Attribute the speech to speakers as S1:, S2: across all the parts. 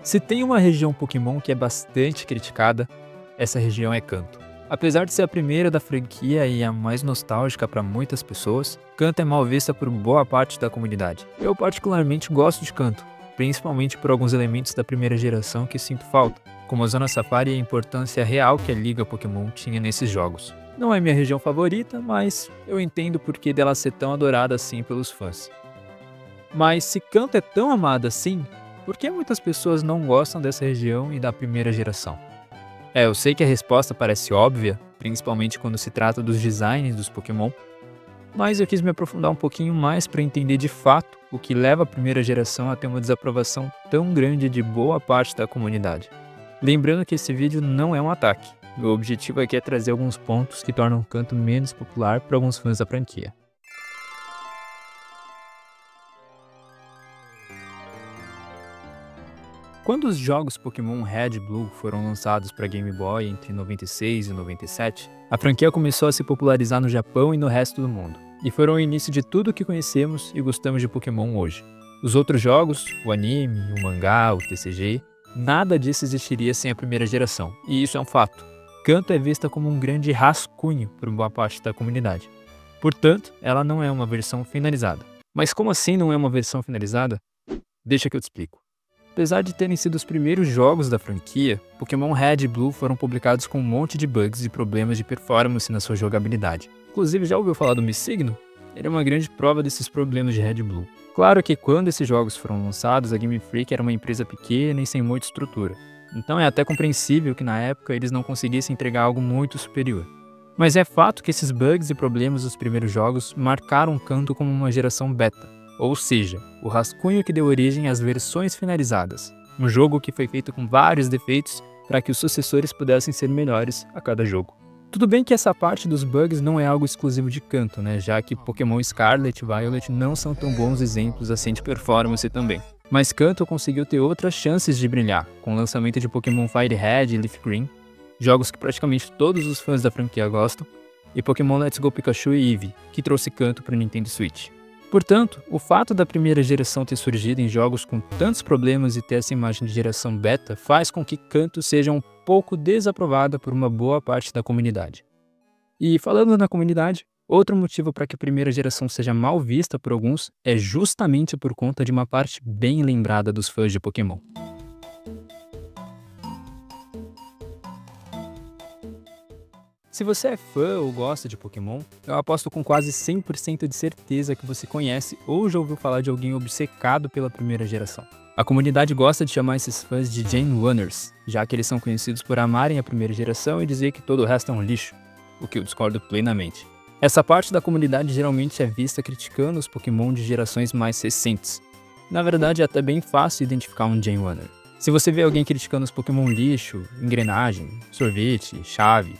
S1: Se tem uma região Pokémon que é bastante criticada, essa região é Kanto. Apesar de ser a primeira da franquia e a mais nostálgica para muitas pessoas, Kanto é mal vista por boa parte da comunidade. Eu particularmente gosto de Kanto, principalmente por alguns elementos da primeira geração que sinto falta, como a Zona Safari e a importância real que a Liga Pokémon tinha nesses jogos. Não é minha região favorita, mas eu entendo o porquê dela ser tão adorada assim pelos fãs. Mas se Kanto é tão amada assim, por que muitas pessoas não gostam dessa região e da primeira geração? Eu sei que a resposta parece óbvia, principalmente quando se trata dos designs dos Pokémon, mas eu quis me aprofundar um pouquinho mais para entender de fato o que leva a primeira geração a ter uma desaprovação tão grande de boa parte da comunidade. Lembrando que esse vídeo não é um ataque, meu objetivo aqui é trazer alguns pontos que tornam o Kanto menos popular para alguns fãs da franquia. Quando os jogos Pokémon Red e Blue foram lançados para Game Boy entre 96 e 97, a franquia começou a se popularizar no Japão e no resto do mundo, e foram o início de tudo o que conhecemos e gostamos de Pokémon hoje. Os outros jogos, o anime, o mangá, o TCG, nada disso existiria sem a primeira geração, e isso é um fato. Kanto é vista como um grande rascunho por boa parte da comunidade. Portanto, ela não é uma versão finalizada. Mas como assim não é uma versão finalizada? Deixa que eu te explico. Apesar de terem sido os primeiros jogos da franquia, Pokémon Red e Blue foram publicados com um monte de bugs e problemas de performance na sua jogabilidade. Inclusive, já ouviu falar do Missigno? Ele é uma grande prova desses problemas de Red e Blue. Claro que quando esses jogos foram lançados, a Game Freak era uma empresa pequena e sem muita estrutura. Então é até compreensível que na época eles não conseguissem entregar algo muito superior. Mas é fato que esses bugs e problemas dos primeiros jogos marcaram Kanto como uma geração beta. Ou seja, o rascunho que deu origem às versões finalizadas. Um jogo que foi feito com vários defeitos para que os sucessores pudessem ser melhores a cada jogo. Tudo bem que essa parte dos bugs não é algo exclusivo de Kanto, já que Pokémon Scarlet e Violet não são tão bons exemplos assim de performance também. Mas Kanto conseguiu ter outras chances de brilhar, com o lançamento de Pokémon Fire Red e Leaf Green, jogos que praticamente todos os fãs da franquia gostam, e Pokémon Let's Go Pikachu e Eevee, que trouxe Kanto para o Nintendo Switch. Portanto, o fato da primeira geração ter surgido em jogos com tantos problemas e ter essa imagem de geração beta faz com que Kanto seja um pouco desaprovada por uma boa parte da comunidade. E falando na comunidade, outro motivo para que a primeira geração seja mal vista por alguns é justamente por conta de uma parte bem lembrada dos fãs de Pokémon. Se você é fã ou gosta de Pokémon, eu aposto com quase 100% de certeza que você conhece ou já ouviu falar de alguém obcecado pela primeira geração. A comunidade gosta de chamar esses fãs de Gen Runners, já que eles são conhecidos por amarem a primeira geração e dizer que todo o resto é um lixo, o que eu discordo plenamente. Essa parte da comunidade geralmente é vista criticando os Pokémon de gerações mais recentes. Na verdade, é até bem fácil identificar um Gen Runner. Se você vê alguém criticando os Pokémon lixo, engrenagem, sorvete, chave,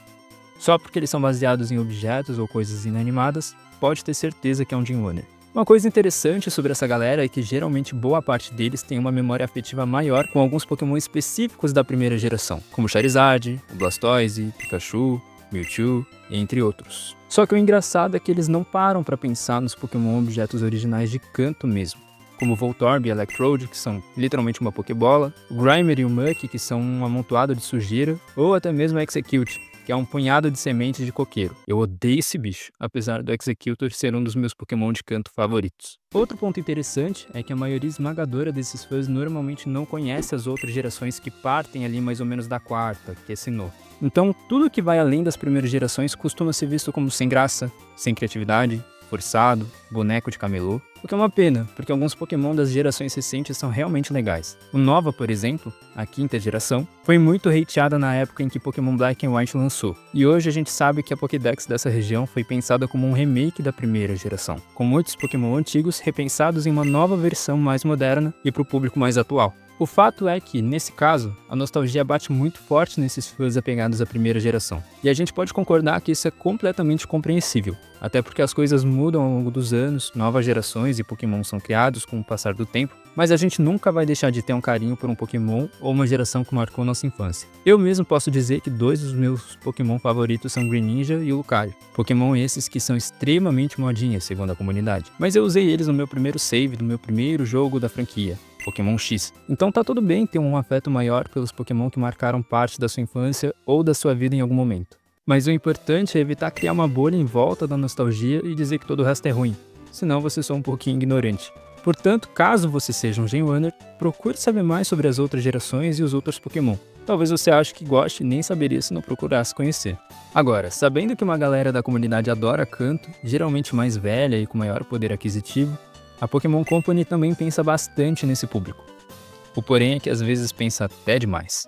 S1: só porque eles são baseados em objetos ou coisas inanimadas, pode ter certeza que é um Gen Runner. Uma coisa interessante sobre essa galera é que geralmente boa parte deles tem uma memória afetiva maior com alguns Pokémon específicos da primeira geração, como Charizard, o Blastoise, Pikachu, Mewtwo, entre outros. Só que o engraçado é que eles não param para pensar nos Pokémon objetos originais de Kanto mesmo, como o Voltorb e Electrode, que são literalmente uma Pokébola, o Grimer e o Muk, que são um amontoado de sujeira, ou até mesmo o Exeggcute, que é um punhado de sementes de coqueiro. Eu odeio esse bicho, apesar do Exeggutor ser um dos meus Pokémon de Kanto favoritos. Outro ponto interessante é que a maioria esmagadora desses fãs normalmente não conhece as outras gerações que partem ali mais ou menos da quarta, que é Sinnoh. Então, tudo que vai além das primeiras gerações costuma ser visto como sem graça, sem criatividade, forçado, boneco de camelô, o que é uma pena, porque alguns Pokémon das gerações recentes são realmente legais. O Nova, por exemplo, a quinta geração, foi muito hateada na época em que Pokémon Black and White lançou, e hoje a gente sabe que a Pokédex dessa região foi pensada como um remake da primeira geração, com muitos Pokémon antigos repensados em uma nova versão mais moderna e para o público mais atual. O fato é que, nesse caso, a nostalgia bate muito forte nesses fãs apegados à primeira geração. E a gente pode concordar que isso é completamente compreensível, até porque as coisas mudam ao longo dos anos, novas gerações e Pokémon são criados com o passar do tempo, mas a gente nunca vai deixar de ter um carinho por um Pokémon ou uma geração que marcou nossa infância. Eu mesmo posso dizer que dois dos meus Pokémon favoritos são Greninja e o Lucario. Pokémon esses que são extremamente modinhas, segundo a comunidade. Mas eu usei eles no meu primeiro save, do meu primeiro jogo da franquia. Pokémon X. Então tá tudo bem ter um afeto maior pelos Pokémon que marcaram parte da sua infância ou da sua vida em algum momento. Mas o importante é evitar criar uma bolha em volta da nostalgia e dizer que todo o resto é ruim, senão você só é um pouquinho ignorante. Portanto, caso você seja um Gen 1er, procure saber mais sobre as outras gerações e os outros Pokémon. Talvez você ache que goste e nem saberia se não procurasse conhecer. Agora, sabendo que uma galera da comunidade adora Kanto, geralmente mais velha e com maior poder aquisitivo, a Pokémon Company também pensa bastante nesse público. O porém é que às vezes pensa até demais.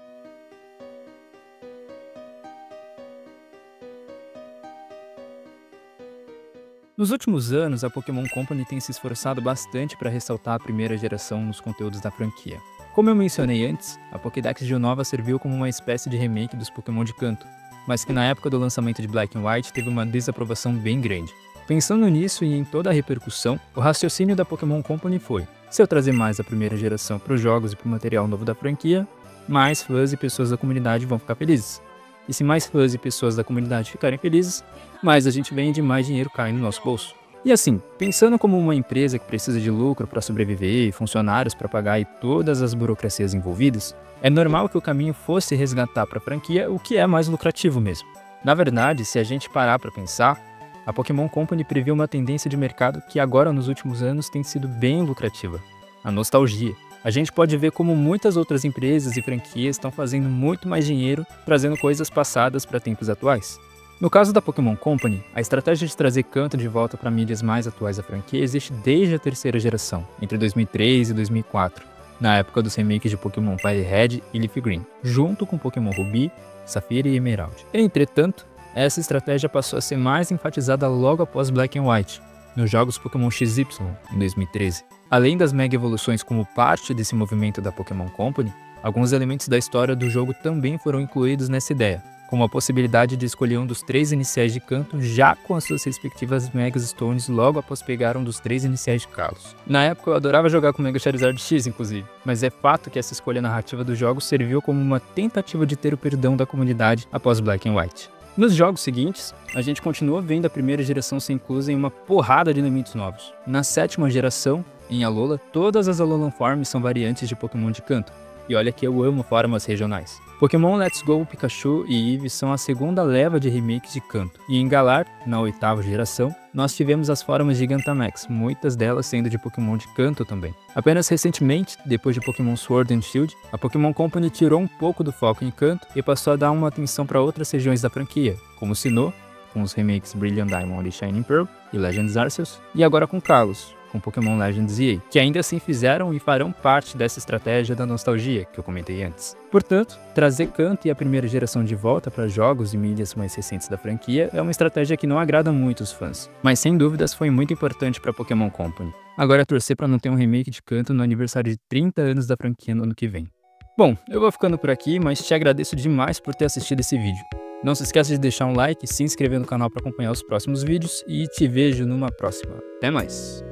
S1: Nos últimos anos, a Pokémon Company tem se esforçado bastante para ressaltar a primeira geração nos conteúdos da franquia. Como eu mencionei antes, a Pokédex de Unova serviu como uma espécie de remake dos Pokémon de Kanto, mas que na época do lançamento de Black and White teve uma desaprovação bem grande. Pensando nisso e em toda a repercussão, o raciocínio da Pokémon Company foi: se eu trazer mais a primeira geração para os jogos e para o material novo da franquia, mais fãs e pessoas da comunidade vão ficar felizes. E se mais fãs e pessoas da comunidade ficarem felizes, mais a gente vende e mais dinheiro cai no nosso bolso. E assim, pensando como uma empresa que precisa de lucro para sobreviver, funcionários para pagar e todas as burocracias envolvidas, é normal que o caminho fosse resgatar para a franquia o que é mais lucrativo mesmo. Na verdade, se a gente parar para pensar, a Pokémon Company previu uma tendência de mercado que agora nos últimos anos tem sido bem lucrativa: a nostalgia. A gente pode ver como muitas outras empresas e franquias estão fazendo muito mais dinheiro trazendo coisas passadas para tempos atuais. No caso da Pokémon Company, a estratégia de trazer Kanto de volta para mídias mais atuais da franquia existe desde a terceira geração, entre 2003 e 2004, na época dos remakes de Pokémon Fire Red e Leaf Green, junto com Pokémon Ruby, Safira e Emerald. Entretanto, essa estratégia passou a ser mais enfatizada logo após Black and White, nos jogos Pokémon XY, em 2013. Além das Mega Evoluções como parte desse movimento da Pokémon Company, alguns elementos da história do jogo também foram incluídos nessa ideia, como a possibilidade de escolher um dos 3 iniciais de Kanto já com as suas respectivas Mega Stones logo após pegar um dos 3 iniciais de Kalos. Na época eu adorava jogar com Mega Charizard X, inclusive, mas é fato que essa escolha narrativa do jogo serviu como uma tentativa de ter o perdão da comunidade após Black and White. Nos jogos seguintes, a gente continua vendo a primeira geração ser inclusa em uma porrada de elementos novos. Na 7ª geração, em Alola, todas as Alolan Forms são variantes de Pokémon de Kanto. E olha que eu amo formas regionais. Pokémon Let's Go, Pikachu e Eevee são a segunda leva de remakes de Kanto. E em Galar, na 8ª geração, nós tivemos as formas Gigantamax, muitas delas sendo de Pokémon de Kanto também. Apenas recentemente, depois de Pokémon Sword and Shield, a Pokémon Company tirou um pouco do foco em Kanto e passou a dar uma atenção para outras regiões da franquia, como Sinnoh, com os remakes Brilliant Diamond e Shining Pearl, e Legends Arceus, e agora com Kalos, com Pokémon Legends EA, que ainda assim fizeram e farão parte dessa estratégia da nostalgia que eu comentei antes. Portanto, trazer Kanto e a primeira geração de volta para jogos e mídias mais recentes da franquia é uma estratégia que não agrada muito os fãs, mas sem dúvidas foi muito importante para a Pokémon Company. Agora é torcer para não ter um remake de Kanto no aniversário de 30 anos da franquia no ano que vem. Bom, eu vou ficando por aqui, mas te agradeço demais por ter assistido esse vídeo. Não se esqueça de deixar um like, se inscrever no canal para acompanhar os próximos vídeos e te vejo numa próxima. Até mais!